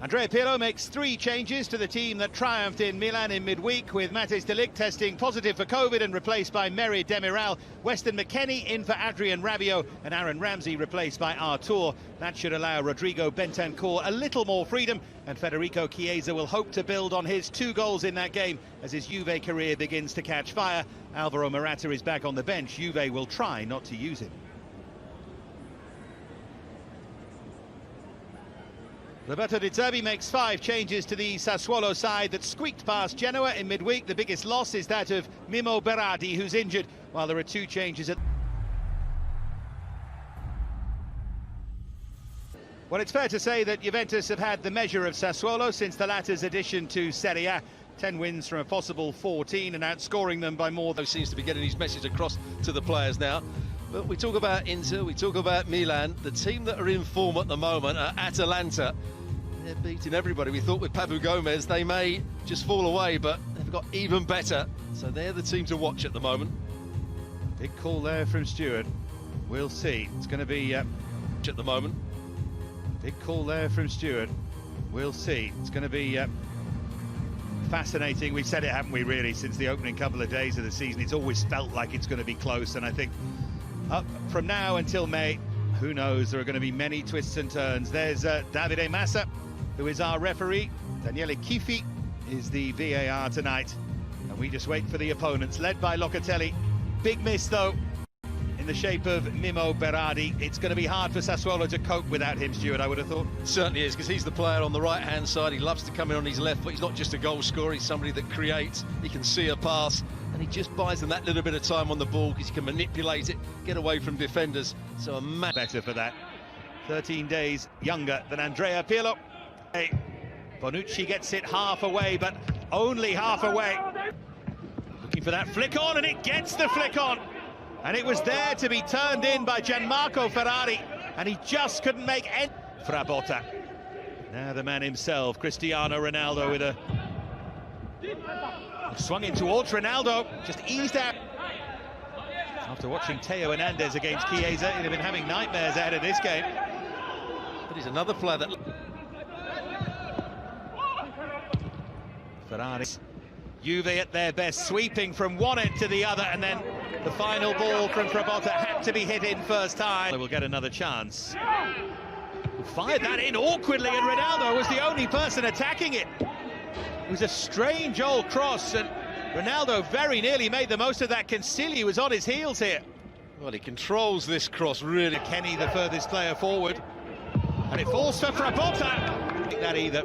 Andrea Pirlo makes 3 changes to the team that triumphed in Milan in midweek, with Matthijs de Ligt testing positive for COVID and replaced by Merih Demiral. Weston McKennie in for Adrien Rabiot, and Aaron Ramsey replaced by Artur. That should allow Rodrigo Bentancur a little more freedom, and Federico Chiesa will hope to build on his 2 goals in that game as his Juve career begins to catch fire. Alvaro Morata is back on the bench. Juve will try not to use him. Roberto Di Zerbi makes 5 changes to the Sassuolo side that squeaked past Genoa in midweek. The biggest loss is that of Mimo Berardi, who's injured, while there are 2 changes at... Well, it's fair to say that Juventus have had the measure of Sassuolo since the latter's addition to Serie A. 10 wins from a possible 14 and outscoring them by more than... Seems to be getting his message across to the players now. But we talk about Inter, we talk about Milan. The team that are in form at the moment are Atalanta. They're beating everybody. We thought with Papu Gomez they may just fall away, but they've got even better. So they're the team to watch at the moment. Big call there from Stewart. We'll see. It's going to be... at the moment. Big call there from Stewart. We'll see. It's going to be... fascinating. We've said it, haven't we, really, since the opening couple of days of the season. It's always felt like it's going to be close, and I think up from now until May, who knows, there are going to be many twists and turns. There's Davide Massa, who is our referee. Daniele Chifi is the VAR tonight, and we just wait for the opponents, led by Locatelli. Big miss, though, in the shape of Mimo Berardi. It's going to be hard for Sassuolo to cope without him, Stuart, I would have thought. Certainly is, because he's the player on the right-hand side. He loves to come in on his left foot. He's not just a goal scorer, he's somebody that creates. He can see a pass, and he just buys them that little bit of time on the ball because he can manipulate it, get away from defenders. So a better for that. 13 days younger than Andrea Pirlo. Hey, Bonucci gets it half away, but only half away. Looking for that flick on, and it gets the flick on. And it was there to be turned in by Gianmarco Ferrari, and he just couldn't make any. Frabotta. Now the man himself, Cristiano Ronaldo, with a... swung in towards Ronaldo, just eased out. After watching Theo Hernandez against Chiesa, he'd have been having nightmares ahead of this game. But he's another player that... Ferrari. Juve at their best, sweeping from one end to the other, and then the final ball from Frabotta had to be hit in first time. They will get another chance. Fired that in awkwardly, and Ronaldo was the only person attacking it. It was a strange old cross, and Ronaldo very nearly made the most of that. Consigli was on his heels here. Well, he controls this cross really. Kenny, the furthest player forward, and it falls for Frabotta. Not that either.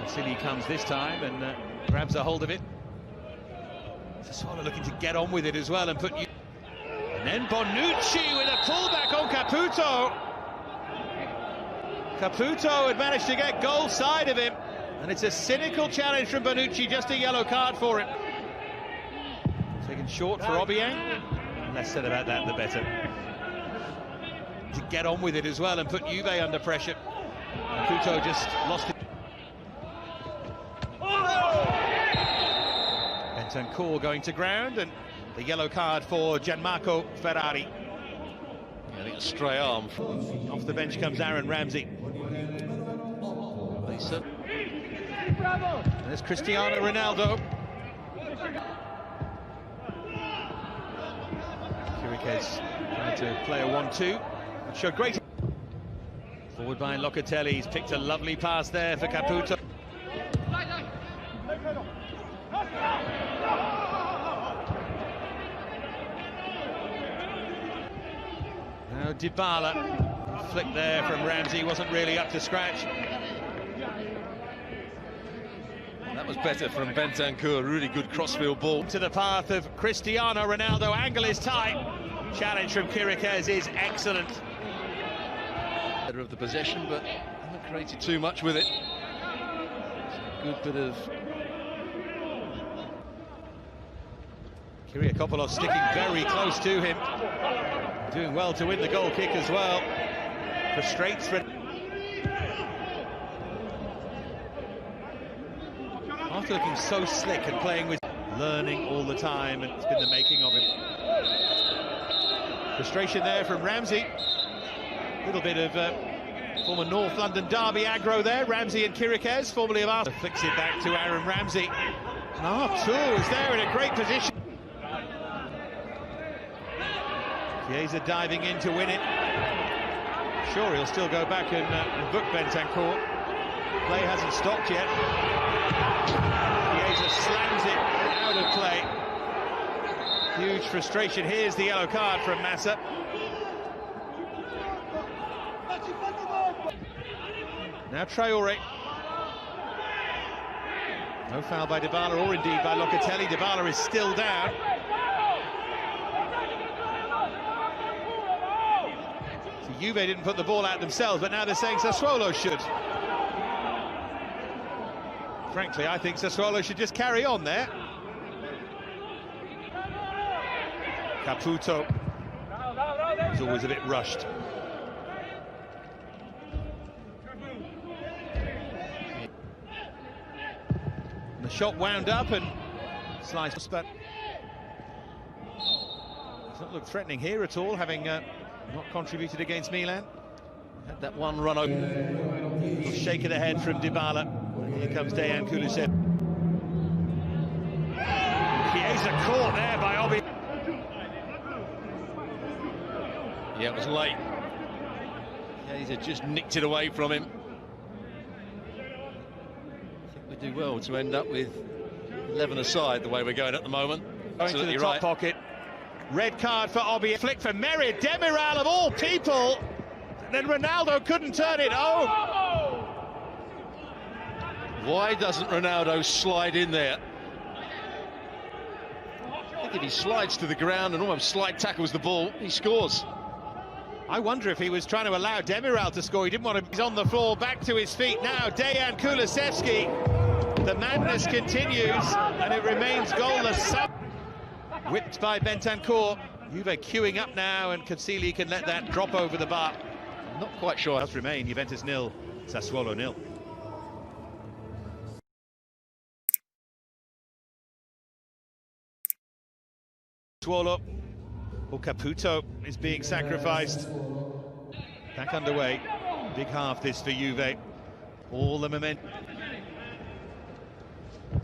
Consigli comes this time and grabs a hold of it. Sassuolo looking to get on with it as well and put... And then Bonucci with a pullback on Caputo. Caputo had managed to get goal side of him, and it's a cynical challenge from Bonucci, just a yellow card for it. Taken short for Obiang. Less said about that, the better. To get on with it as well and put Juve under pressure. Caputo just lost it. Bentancur going to ground, and the yellow card for Gianmarco Ferrari. I think a stray arm. Off the bench comes Aaron Ramsey. Lisa. And there's Cristiano Ronaldo. Híghlīghts trying to play a 1-2. It showed great. Forward by Locatelli. He's picked a lovely pass there for Caputo. Now Dybala, flick there from Ramsey, wasn't really up to scratch. That was better from Bentancur, really good crossfield ball. To the path of Cristiano Ronaldo, angle is tight. Challenge from Híghlīghts is excellent. Better of the possession, but haven't created too much with it. It's a good bit of... Kyriakopoulos sticking very close to him. Doing well to win the goal kick as well. Frustrates for... After looking so slick and playing with... learning all the time, and it's been the making of him. Frustration there from Ramsey. A little bit of Former North London derby aggro there, Ramsey and Hіghlіghts, formerly of Arsenal. Flicks it back to Aaron Ramsey. And Artur is there in a great position. Chiesa diving in to win it. Sure, he'll still go back and book Bentancur. Play hasn't stopped yet. Chiesa slams it out of play. Huge frustration. Here's the yellow card from Massa. Now Traore. No foul by Dybala, or indeed by Locatelli. Dybala is still down. So Juve didn't put the ball out themselves, but now they're saying Sassuolo should. Frankly, I think Sassuolo should just carry on there. Caputo is always a bit rushed. The shot wound up and sliced, but does not look threatening here at all, having not contributed against Milan. Had that one run over. Little shake of the head from Dybala. Here comes Dejan Kulusevski. Chiesa caught there by Obi. Yeah, it was late. Chiesa just nicked it away from him. We do well to end up with 11 aside the way we're going at the moment. Going to the top pocket. Red card for Obi. Flick for Merritt. Demiral of all people. Then Ronaldo couldn't turn it. Oh! Why doesn't Ronaldo slide in there? I think if he slides to the ground and almost slide tackles the ball, he scores. I wonder if he was trying to allow Demiral to score. He didn't want to. He's on the floor, back to his feet now. Dejan Kulusevski. The madness continues, and it remains goalless. Whipped by Bentancur. Juve queuing up now, and Casilli can let that drop over the bar. I'm not quite sure. It does remain Juventus 0, Sassuolo 0. Sassuolo, or Caputo is being sacrificed. Back underway. Big half this for Juve. All the momentum.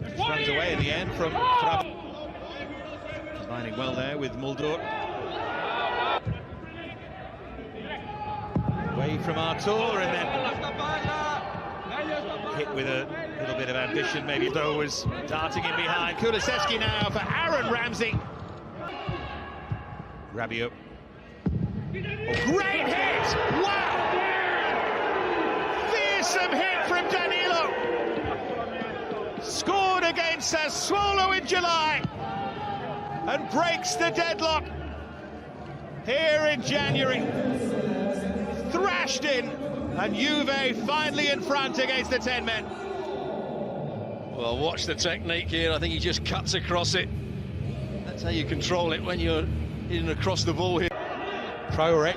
Just runs away in the end from Trapp. Combining well there with Mulder. Away from Artur, and then hit with a little bit of ambition. Maybe Mulder was darting in behind. Kulusevski now for Aaron Ramsey. Rabiot. Oh, great hit! Wow! Fearsome hit from Danilo. Scored against Sassuolo in July and breaks the deadlock here in January. Thrashed in, and Juve finally in front against the 10 men. Well, watch the technique here. I think he just cuts across it. That's how you control it when you're hitting across the ball here. Traore.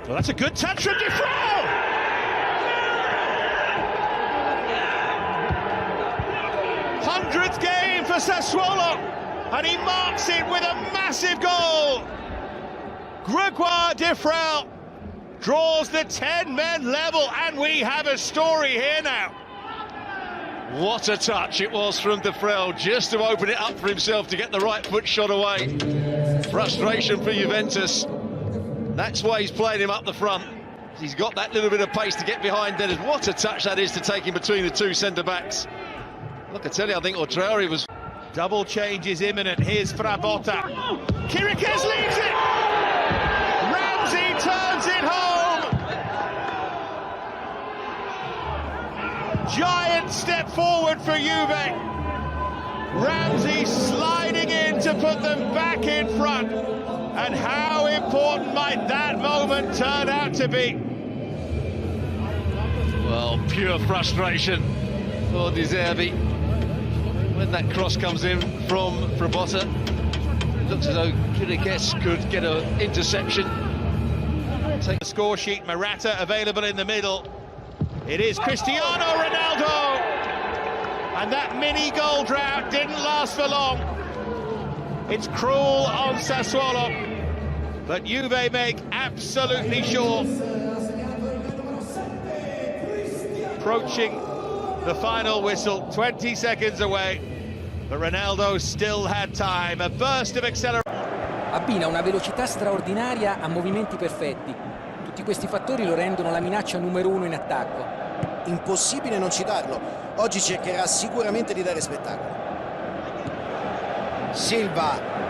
Well, that's a good touch from Defrau! 100th game for Sassuolo, and he marks it with a massive goal. Grégoire Defrau draws the 10-men level, and we have a story here now. What a touch it was from Defrau, just to open it up for himself to get the right foot shot away. Frustration for Juventus. That's why he's playing him up the front. He's got that little bit of pace to get behind Dennis. What a touch that is to take him between the two centre-backs. Look, I tell you, I think Traore was... Double change is imminent. Here's Frabotta. Hіghlіghts leaves it! Ramsey turns it home! Giant step forward for Juve. Ramsey sliding in to put them back in front. And how important might that moment turn out to be? Well, pure frustration for De Zerbi. When that cross comes in from Frabotta, it looks as though Hіghlіghts could get an interception. Take the score sheet. Morata available in the middle. It is Cristiano Ronaldo, and that mini goal drought didn't last for long. It's cruel on Sassuolo, but Juve make absolutely sure approaching the final whistle, 20 seconds away, but Ronaldo still had time. A burst of acceleration. Abbina una velocità straordinaria a movimenti perfetti. Tutti questi fattori lo rendono la minaccia numero uno in attacco. Impossibile non citarlo. Oggi cercherà sicuramente di dare spettacolo. Silva.